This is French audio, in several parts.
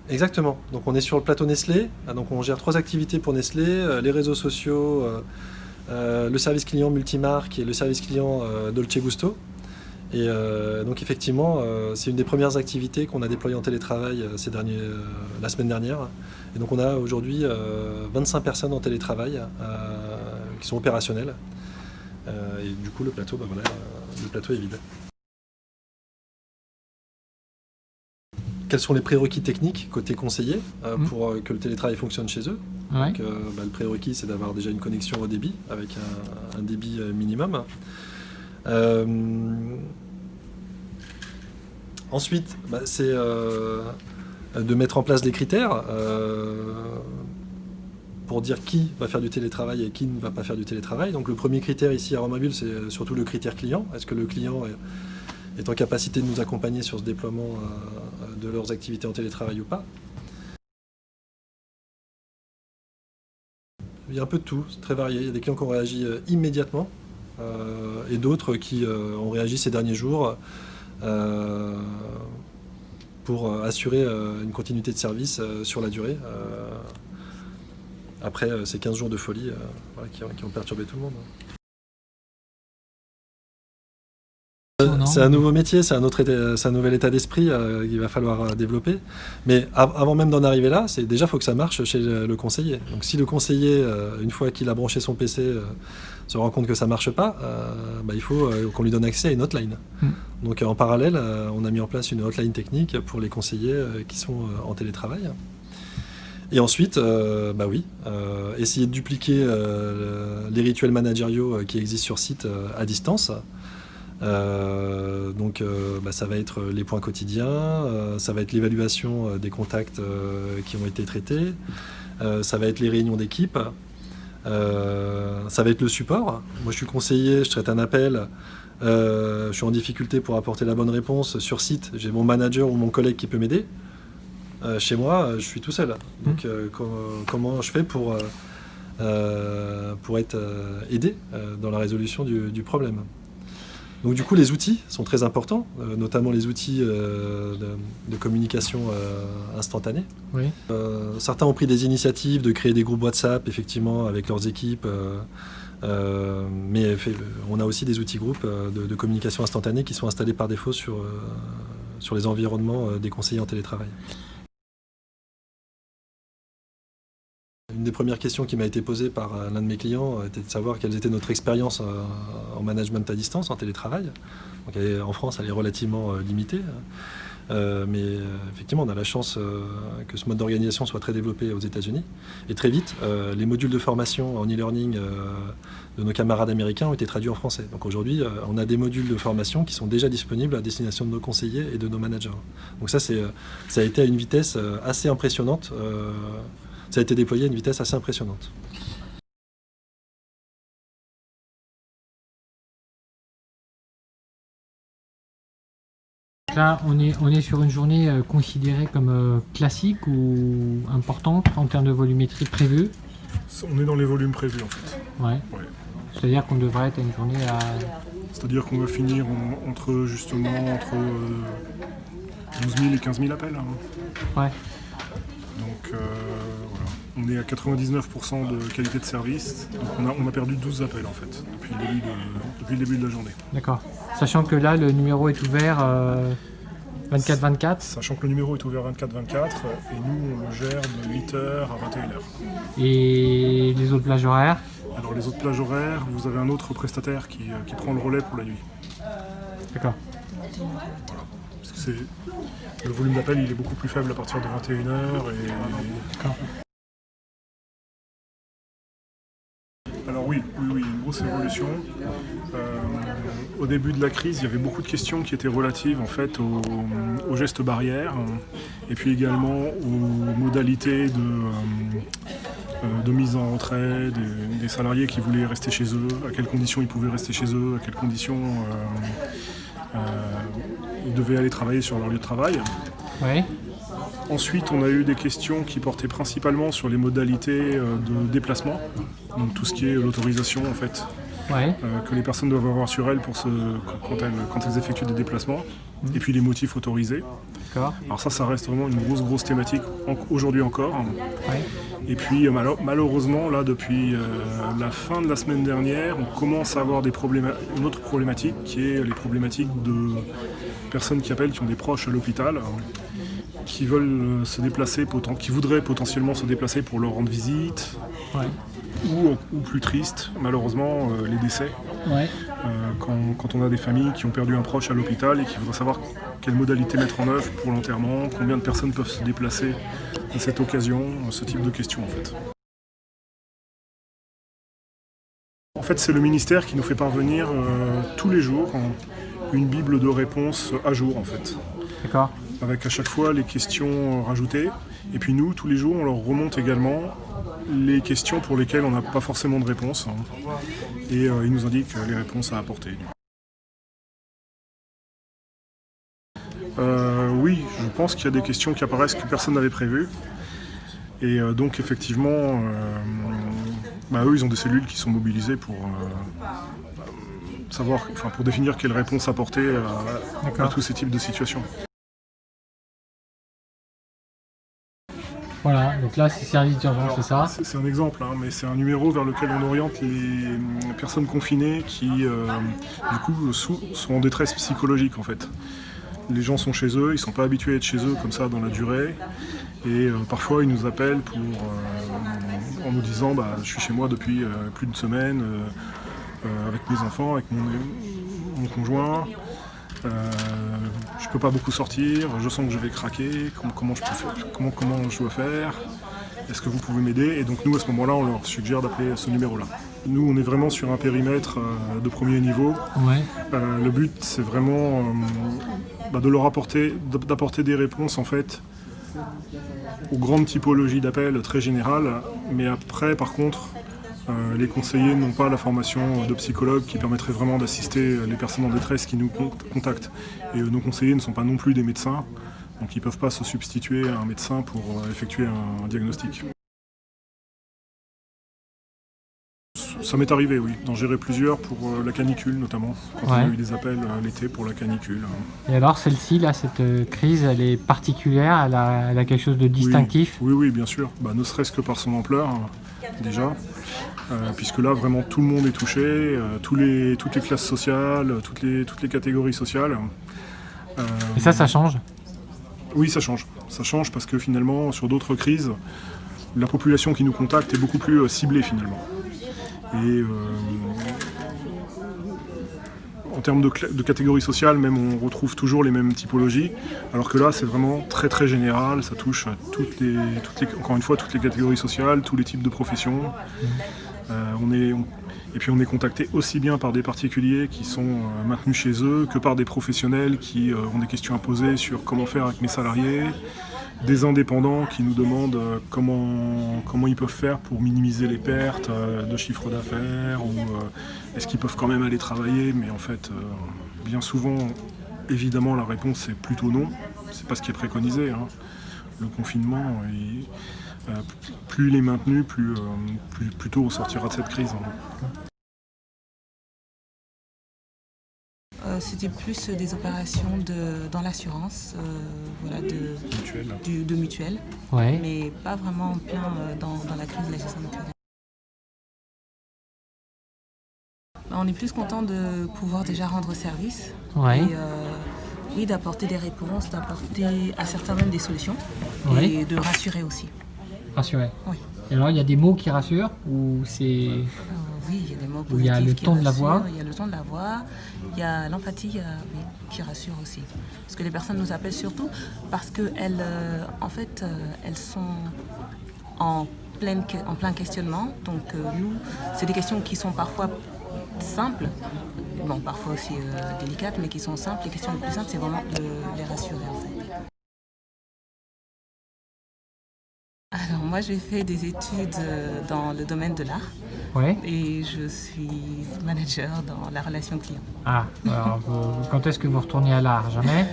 Exactement. Donc on est sur le plateau Nestlé. Donc on gère 3 activités pour Nestlé, les réseaux sociaux, le service client multimarque et le service client Dolce Gusto. Et donc effectivement, c'est une des premières activités qu'on a déployées en télétravail la semaine dernière. Et donc on a aujourd'hui 25 personnes en télétravail qui sont opérationnelles. Et du coup le plateau, le plateau est vide. Quels sont les prérequis techniques côté conseiller pour que le télétravail fonctionne chez eux? Ouais. Donc, le prérequis, c'est d'avoir déjà une connexion au débit, avec un débit minimum. Ensuite, c'est de mettre en place des critères pour dire qui va faire du télétravail et qui ne va pas faire du télétravail. Donc le premier critère ici à Romaville, c'est surtout le critère client. Est-ce que le client est en capacité de nous accompagner sur ce déploiement de leurs activités en télétravail ou pas? Il y a un peu de tout, c'est très varié. Il y a des clients qui ont réagi immédiatement et d'autres qui ont réagi ces derniers jours pour assurer une continuité de service sur la durée. Après ces 15 jours de folie qui ont perturbé tout le monde. C'est un nouveau métier, c'est un nouvel état d'esprit qu'il va falloir développer. Mais avant même d'en arriver là, déjà faut que ça marche chez le conseiller. Donc si le conseiller, une fois qu'il a branché son PC, se rend compte que ça marche pas, il faut qu'on lui donne accès à une hotline. Donc en parallèle, on a mis en place une hotline technique pour les conseillers qui sont en télétravail. Et ensuite, essayer de dupliquer les rituels managériaux qui existent sur site à distance. Ça va être les points quotidiens, ça va être l'évaluation des contacts qui ont été traités, ça va être les réunions d'équipe, ça va être le support. Moi je suis conseiller, je traite un appel, je suis en difficulté pour apporter la bonne réponse sur site, j'ai mon manager ou mon collègue qui peut m'aider. Chez moi, je suis tout seul. Donc comment je fais pour être aidé dans la résolution du problème? Donc du coup, les outils sont très importants, notamment les outils de communication instantanée. Oui. Certains ont pris des initiatives de créer des groupes WhatsApp, effectivement, avec leurs équipes. Mais on a aussi des outils groupes de communication instantanée qui sont installés par défaut sur les environnements des conseillers en télétravail. Une des premières questions qui m'a été posée par l'un de mes clients était de savoir quelles étaient notre expérience en management à distance, en télétravail. Donc, en France, elle est relativement limitée. Mais effectivement, on a la chance que ce mode d'organisation soit très développé aux États-Unis. Et très vite, les modules de formation en e-learning de nos camarades américains ont été traduits en français. Donc aujourd'hui, on a des modules de formation qui sont déjà disponibles à destination de nos conseillers et de nos managers. Donc ça a été à une vitesse assez impressionnante. Ça a été déployé à une vitesse assez impressionnante. Là, on est sur une journée considérée comme classique ou importante en termes de volumétrie prévue. On est dans les volumes prévus en fait. Ouais. C'est-à-dire qu'on devrait être à une journée à... C'est-à-dire qu'on va finir entre 12 000 et 15 000 appels. Ouais. Donc voilà. On est à 99% de qualité de service. Donc on a perdu 12 appels en fait depuis le début de la journée. D'accord. Sachant que là, le numéro est ouvert 24-24. Sachant que le numéro est ouvert 24-24 et nous on le gère de 8h à 21h. Et les autres plages horaires? Alors les autres plages horaires, vous avez un autre prestataire qui prend le relais pour la nuit. D'accord. Voilà. Parce que le volume d'appel il est beaucoup plus faible à partir de 21h. D'accord. Alors oui, une grosse évolution. Au début de la crise, il y avait beaucoup de questions qui étaient relatives en fait aux gestes barrières et puis également aux modalités de mise en retrait des salariés qui voulaient rester chez eux, à quelles conditions ils pouvaient rester chez eux, à quelles conditions ils devaient aller travailler sur leur lieu de travail. Oui. Ensuite, on a eu des questions qui portaient principalement sur les modalités de déplacement, donc tout ce qui est l'autorisation en fait, que les personnes doivent avoir sur elles quand elles effectuent des déplacements, et puis les motifs autorisés. D'accord. Alors ça reste vraiment une grosse thématique aujourd'hui encore. Ouais. Et puis malheureusement, là, depuis la fin de la semaine dernière, on commence à avoir une autre problématique qui est les problématiques de personnes qui appellent, qui ont des proches à l'hôpital, qui veulent se déplacer, qui voudraient potentiellement se déplacer pour leur rendre visite, Ouais. ou plus triste, malheureusement, les décès. Ouais. Quand on a des familles qui ont perdu un proche à l'hôpital et qui voudraient savoir quelle modalité mettre en œuvre pour l'enterrement, combien de personnes peuvent se déplacer à cette occasion, ce type de questions en fait. En fait, c'est le ministère qui nous fait parvenir tous les jours une bible de réponses à jour en fait, D'accord. avec à chaque fois les questions rajoutées. Et puis nous, tous les jours, on leur remonte également les questions pour lesquelles on n'a pas forcément de réponse. Et ils nous indiquent les réponses à apporter. Oui, je pense qu'il y a des questions qui apparaissent que personne n'avait prévues. Et donc effectivement, eux, ils ont des cellules qui sont mobilisées pour pour définir quelles réponses apporter à tous ces types de situations. Voilà, donc là c'est service d'urgence, c'est ça? C'est un exemple, mais c'est un numéro vers lequel on oriente les personnes confinées qui, du coup, sont en détresse psychologique en fait. Les gens sont chez eux, ils ne sont pas habitués à être chez eux comme ça dans la durée. Et parfois ils nous appellent en nous disant je suis chez moi depuis plus d'une semaine avec mes enfants, avec mon conjoint. Je peux pas beaucoup sortir, je sens que je vais craquer, comment je dois faire, est-ce que vous pouvez m'aider? Et donc nous à ce moment-là on leur suggère d'appeler ce numéro-là. Nous on est vraiment sur un périmètre de premier niveau. Ouais. Le but c'est vraiment d'apporter des réponses en fait aux grandes typologies d'appels très générales, mais après par contre les conseillers n'ont pas la formation de psychologue qui permettrait vraiment d'assister les personnes en détresse qui nous contactent. Et nos conseillers ne sont pas non plus des médecins, donc ils ne peuvent pas se substituer à un médecin pour effectuer un diagnostic. Ça m'est arrivé, oui, d'en gérer plusieurs pour la canicule notamment, quand on a eu des appels l'été pour la canicule. Et alors celle-ci, là, cette crise, elle est particulière, elle a quelque chose de distinctif? Oui, bien sûr, ne serait-ce que par son ampleur, déjà. Puisque là vraiment tout le monde est touché, toutes les classes sociales, toutes les catégories sociales. Et ça change? Oui, ça change. Ça change parce que finalement sur d'autres crises, la population qui nous contacte est beaucoup plus ciblée finalement. Et en termes de catégories sociales, même on retrouve toujours les mêmes typologies, alors que là c'est vraiment très général, ça touche à encore une fois toutes les catégories sociales, tous les types de professions. Et puis on est contacté aussi bien par des particuliers qui sont maintenus chez eux que par des professionnels qui ont des questions à poser sur comment faire avec mes salariés, des indépendants qui nous demandent comment ils peuvent faire pour minimiser les pertes de chiffre d'affaires, ou est-ce qu'ils peuvent quand même aller travailler, mais en fait bien souvent évidemment la réponse est plutôt non, c'est pas ce qui est préconisé. Le confinement, plus il est maintenu, plus tôt on sortira de cette crise. C'était plus des opérations dans l'assurance, de mutuelle, Ouais. mais pas vraiment en plein dans la crise de la gestion mutuelle. On est plus content de pouvoir déjà rendre service. Ouais. Et, oui, d'apporter des réponses, d'apporter à certains même des solutions, Ouais. et de rassurer aussi. Rassuré. Oui. Et alors il y a des mots qui rassurent ou c'est... Oui, il y a des mots Où il y a positifs le qui ton de la rassurent, voix. il y a le ton de la voix, il y a l'empathie qui rassure aussi. Parce que les personnes nous appellent surtout parce qu'elles elles sont en plein questionnement. Donc nous, c'est des questions qui sont parfois simples, parfois aussi délicates, mais qui sont simples. Les questions les plus simples, c'est vraiment de les rassurer en fait. Alors moi j'ai fait des études dans le domaine de l'art. Ouais. Et je suis manager dans la relation client. Ah, alors quand est-ce que vous retournez à l'art? Jamais?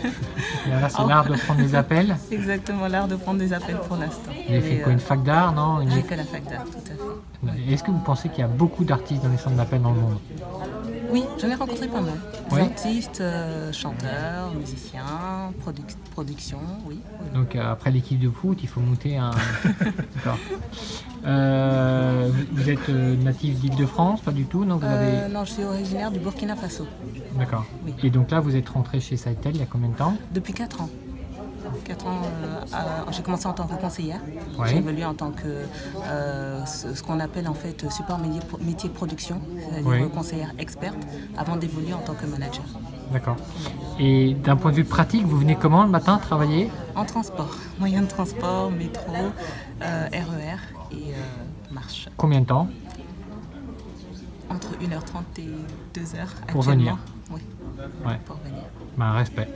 Et là c'est l'art de prendre des appels? Exactement, l'art de prendre des appels pour l'instant. Vous avez fait quoi, une fac d'art, non? J'ai fait la fac d'art, tout à fait. Est-ce que vous pensez qu'il y a beaucoup d'artistes dans les centres d'appel dans le monde? Oui, j'en ai rencontré pas mal. Des Oui. artistes, chanteurs, musiciens, production, oui. Donc après l'équipe de foot, il faut monter un... D'accord. Vous êtes natif d'Île-de-France, pas du tout, non, vous avez... Non, je suis originaire du Burkina Faso. D'accord. Oui. Et donc là, vous êtes rentré chez Sitel il y a combien de temps? Depuis 4 ans. 4 ans, j'ai commencé en tant que conseillère. Ouais. J'ai évolué en tant que ce qu'on appelle en fait support métier production, c'est-à-dire Ouais. conseillère experte, avant d'évoluer en tant que manager. D'accord. Et d'un point de vue pratique, vous venez comment le matin travailler? En transport, moyen de transport, métro, RER et marche. Combien de temps? Entre 1h30 et 2h Pour actuellement. venir. Oui, Ouais. pour venir. Ben, respect.